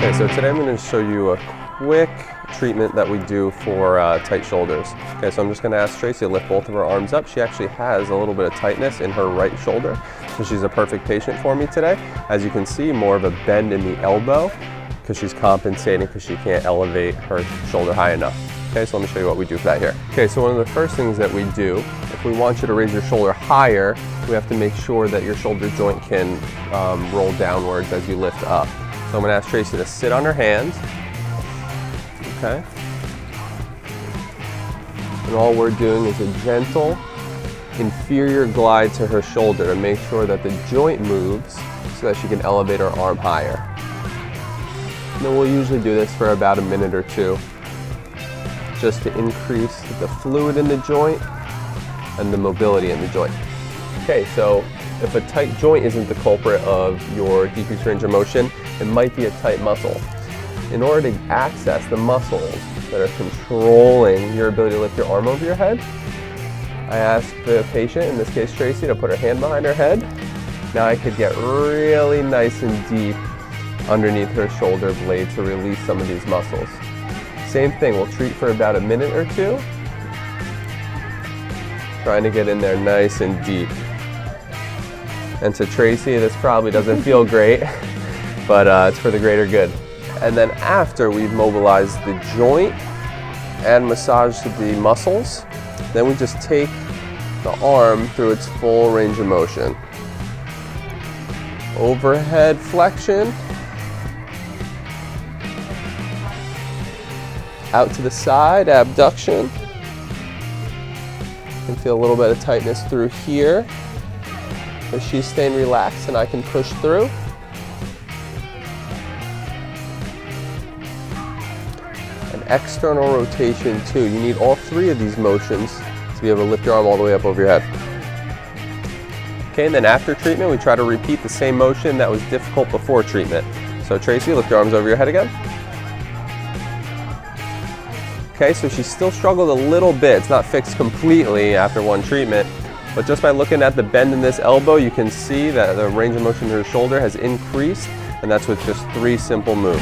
Okay, so today I'm going to show you a quick treatment that we do for tight shoulders. Okay, so I'm just going to ask Tracy to lift both of her arms up. She actually has a little bit of tightness in her right shoulder, so she's a perfect patient for me today. As you can see, more of a bend in the elbow because she's compensating because she can't elevate her shoulder high enough. Okay, so let me show you what we do for that here. Okay, so one of the first things that we do, if we want you to raise your shoulder higher, we have to make sure that your shoulder joint can roll downwards as you lift up. So I'm going to ask Tracy to sit on her hands. Okay. And all we're doing is a gentle inferior glide to her shoulder to make sure that the joint moves so that she can elevate her arm higher. And then we'll usually do this for about a minute or two, just to increase the fluid in the joint and the mobility in the joint. Okay, so if a tight joint isn't the culprit of your decreased range of motion, it might be a tight muscle. In order to access the muscles that are controlling your ability to lift your arm over your head, I ask the patient, in this case Tracy, to put her hand behind her head. Now I could get really nice and deep underneath her shoulder blade to release some of these muscles. Same thing, we'll treat for about a minute or two, trying to get in there nice and deep. And to Tracy, this probably doesn't feel great, but it's for the greater good. And then after we've mobilized the joint and massaged the muscles, then we just take the arm through its full range of motion. Overhead flexion, out to the side, abduction. You can feel a little bit of tightness through here, but she's staying relaxed and I can push through. An external rotation too. You need all three of these motions to be able to lift your arm all the way up over your head. Okay, and then after treatment, we try to repeat the same motion that was difficult before treatment. So Tracy, lift your arms over your head again. Okay, so she still struggled a little bit. It's not fixed completely after one treatment, but just by looking at the bend in this elbow, you can see that the range of motion in her shoulder has increased, and that's with just 3 simple moves.